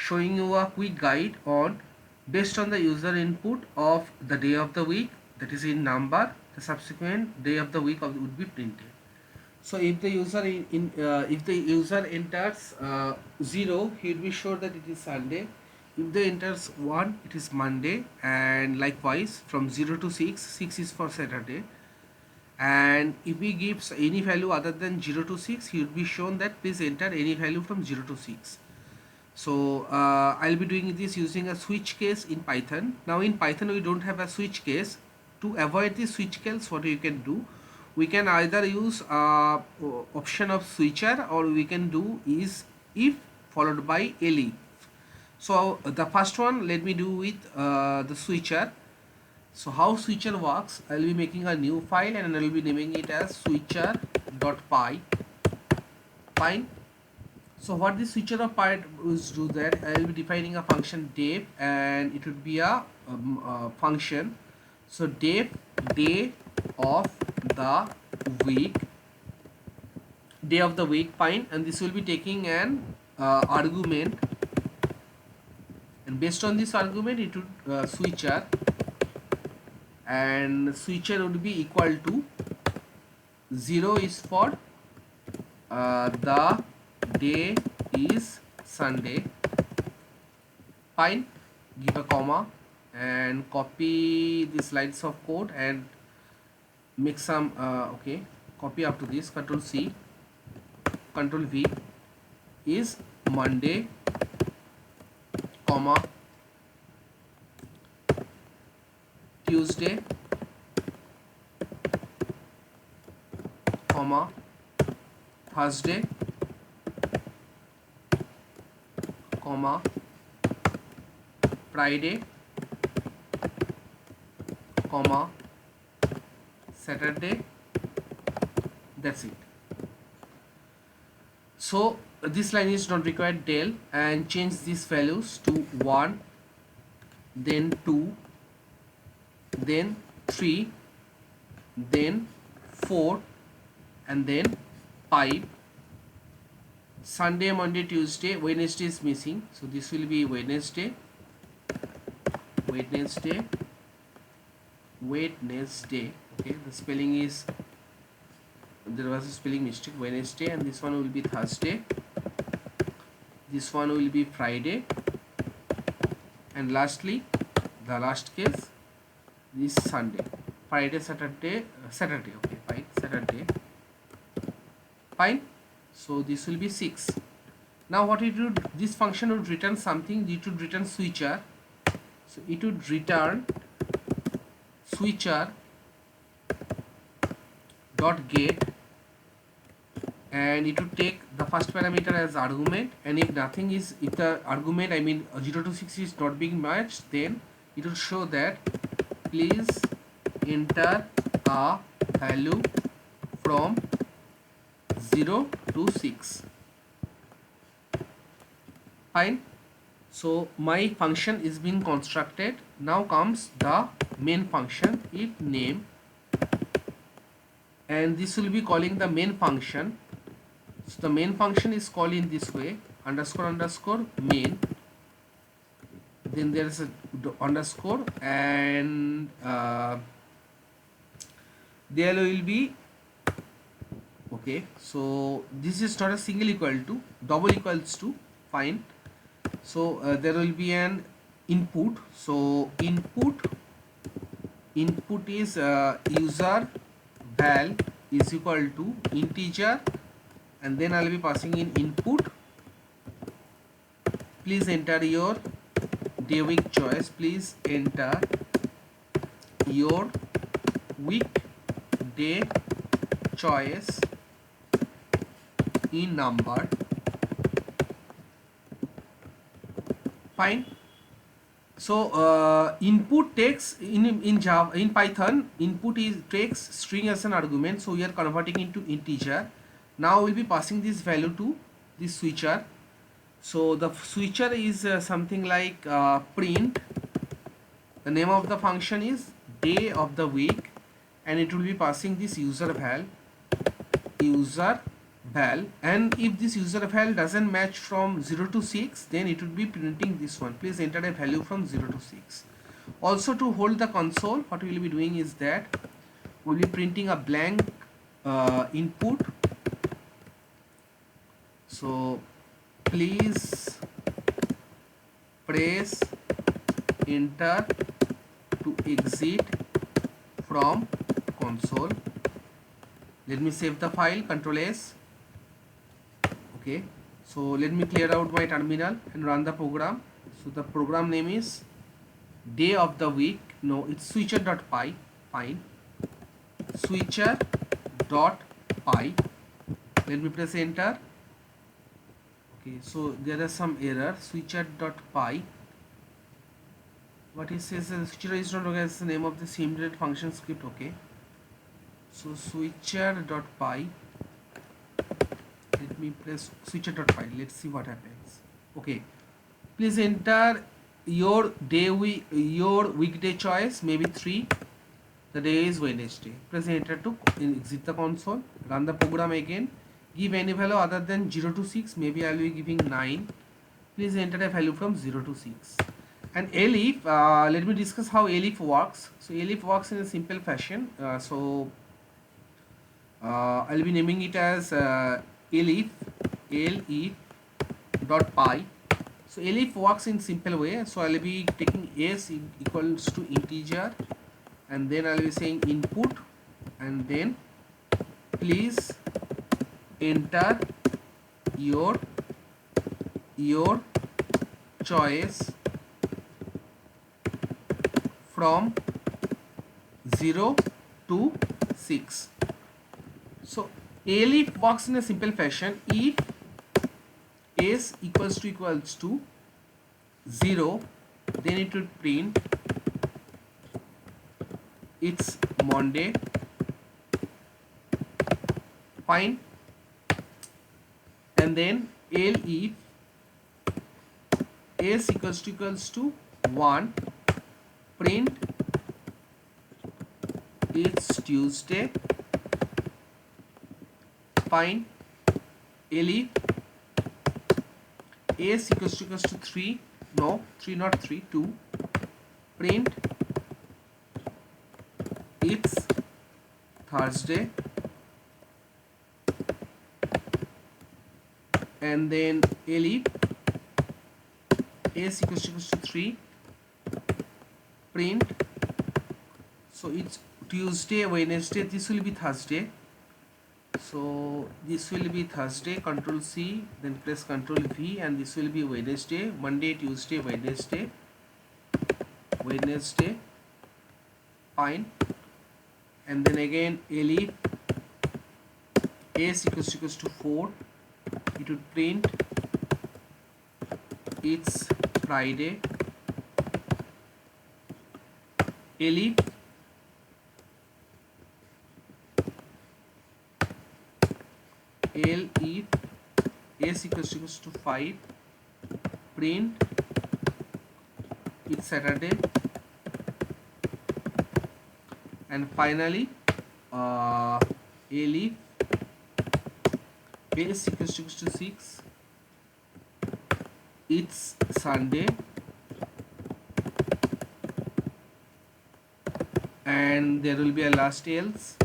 showing you a quick guide on based on the user input of the day of the week, that is in number, the subsequent day of the week would be printed. So if the user if the user enters 0, he will be sure that it is Sunday. If they enters 1, it is Monday, and likewise from 0 to 6, 6 is for Saturday. And if he gives any value other than 0 to 6, he will be shown that please enter any value from 0 to 6. So I'll be doing this using a switch case in Python. Now in Python we don't have a switch case. To avoid the switch case, what you can do, we can either use option of switcher, or we can do is if followed by ele. So the first one, let me do with the switcher. So how switcher works, I will be making a new file and I will be naming it as switcher.py. Fine. So what this switcher of py is do that, I will be defining a function def, and it would be a function. So def day of the week, day of the week, fine, and this will be taking an argument, and based on this argument it would switcher, and switcher would be equal to 0 is for the day is Sunday, fine, give a comma and copy these lines of code and make some okay, copy up to this, Control C, Control V, is Monday, comma, Tuesday, comma, Thursday, comma, Friday, comma, Saturday. That's it. So this line is not required del, and change these values to 1, then 2, then 3, then 4, and then 5. Sunday, Monday, Tuesday, Wednesday is missing, so this will be Wednesday, Wednesday, Wednesday. Okay, the spelling is, there was a spelling mistake, Wednesday, and this one will be Thursday, this one will be Friday, and lastly the last case, this Sunday, Friday, Saturday, Saturday. Okay, fine, Saturday, fine. So this will be 6. Now what it would, this function would return something, it would return switcher. So it would return switcher dot get, and it would take the first parameter as argument, and if nothing is, if the argument, I mean 0 to 6 is not being matched, then it will show that please enter a value from 0 to 6. Fine. So my function is being constructed. Now comes the main function, if name, and this will be calling the main function. So the main function is called in this way, underscore underscore main, then there is a underscore, and there will be, okay, so this is not a single equal to, double equals to, fine. So there will be an input. So input is user val is equal to integer, and then I'll be passing in input. Please enter your day week choice. Please enter your week day choice in number. Fine. So input takes in Java, in Python, input is takes string as an argument, so we are converting into integer. Now we'll be passing this value to this switcher. So the switcher is something like print. The name of the function is day of the week, and it will be passing this user val, and if this user val doesn't match from 0 to 6, then it would be printing this one. Please enter a value from 0 to 6. Also, to hold the console, what we will be doing is that we will be printing a blank input. So please press enter to exit from console. Let me save the file, Ctrl S. Okay, so let me clear out my terminal and run the program. So the program name is day of the week. No, it's switcher.py. Fine, switcher.py. Let me press enter. Okay, so there is some error. Switcher.py. What it says is switcher is not okay as the name of the simulated function script. Okay, so switcher.py. Let me press switcher.py. Let's see what happens. Okay, please enter your weekday choice, maybe 3. The day is Wednesday. Press enter to exit the console. Run the program again. Give any value other than 0 to 6. Maybe I will be giving 9. Please enter a value from 0 to 6. And elif, let me discuss how elif works. So elif works in a simple fashion. I'll be naming it as elif dot py. So elif works in simple way. So I'll be taking s equals to integer, and then I'll be saying input, and then please enter your choice from 0 to 6. So elif works in a simple fashion. If s equals to 0, then it will print it's Monday. Fine. And then elif s equals to 1, print it's Tuesday. Fine. elif s equals to 3, no 3 not 3, 2, print it's Thursday. And then elif s equals to 3, print, so it's Tuesday, Wednesday, this will be Thursday. So this will be Thursday, Control C, then press Control V, and this will be Wednesday, Monday, Tuesday, Wednesday. Fine. And then again elif s equals to 4, it would print it's Friday. elif s equals to 5, print it's Saturday. And finally elif s equals to 6, it's Sunday. And there will be a last else.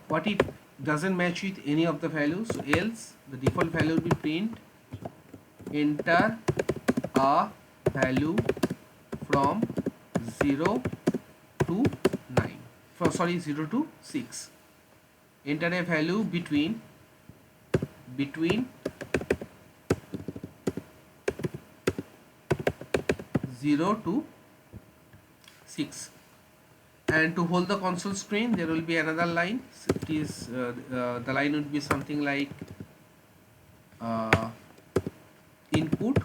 What if doesn't match with any of the values? So else the default value will be print enter a value from 0 to 9, 0 to 6. Enter a value between 0 to 6. And to hold the console screen, there will be another line. It is the line would be something like input,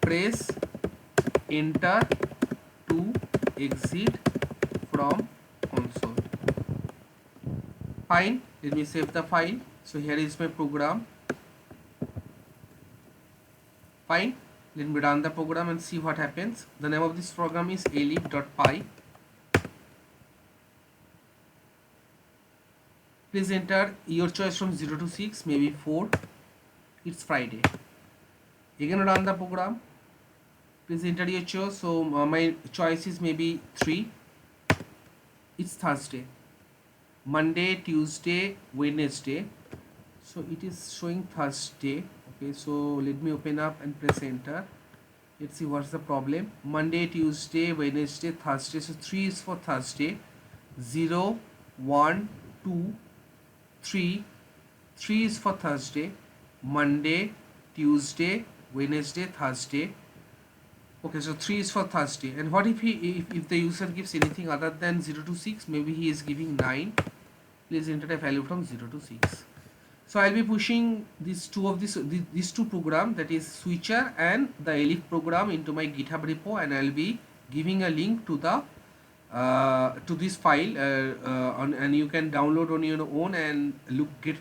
press enter to exit from console. Fine. Let me save the file. So here is my program. Fine. Let me run the program and see what happens. The name of this program is elif.py. Please enter your choice from 0 to 6, maybe 4. It's Friday. Again run the program. Please enter your choice. So my choice is maybe 3. It's Thursday. Monday, Tuesday, Wednesday. So it is showing Thursday. Okay, so let me open up and press enter. Let's see what's the problem. Monday, Tuesday, Wednesday, Thursday. So 3 is for Thursday. 0, 1, 2, 3. 3 is for Thursday. Monday, Tuesday, Wednesday, Thursday. Okay, so 3 is for Thursday. And what if if the user gives anything other than 0 to 6? Maybe he is giving 9. Please enter a value from 0 to 6. So I'll be pushing these two program, that is Switcher and the Elif program, into my GitHub repo, and I'll be giving a link to the to this file, and you can download on your own and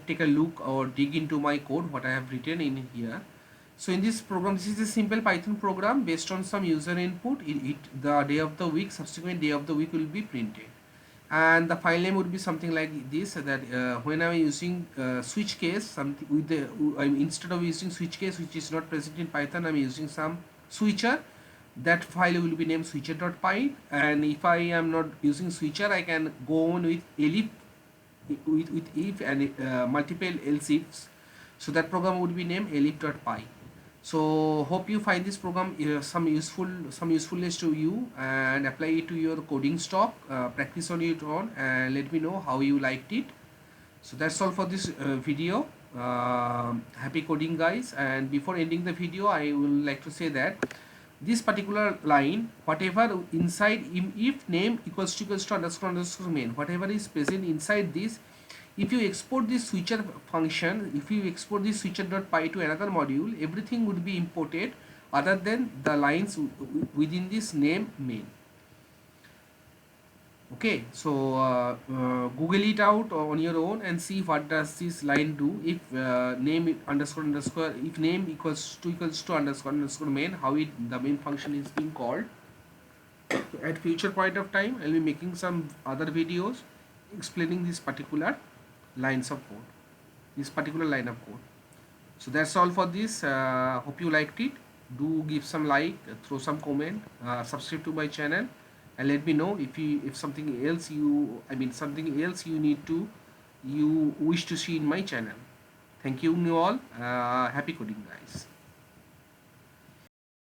take a look or dig into my code what I have written in here. So in this program, this is a simple Python program based on some user input. The day of the week, subsequent day of the week will be printed, and the file name would be something like this, that when I'm using switch case, something with the instead of using switch case which is not present in Python, I'm using some switcher. That file will be named switcher.py, and if I am not using switcher, I can go on with elif, with if and multiple else ifs. So that program would be named elif.py. So hope you find this program some usefulness to you, and apply it to your coding stock, practice on it on, and let me know how you liked it. So that's all for this video. Happy coding, guys. And before ending the video, I would like to say that this particular line, whatever inside, if name equals to underscore underscore main, whatever is present inside this, if you export this switcher function, if you export this switcher.py to another module, everything would be imported other than the lines within this name main. Okay, so Google it out on your own and see what does this line do. If name underscore underscore, if name equals to underscore underscore main, how the main function is being called. At future point of time, I'll be making some other videos explaining this particular lines of code, this particular line of code. So that's all for this. Hope you liked it. Do give some like, throw some comment, subscribe to my channel, and let me know if something else you wish to see in my channel. Thank you all. Happy coding, guys.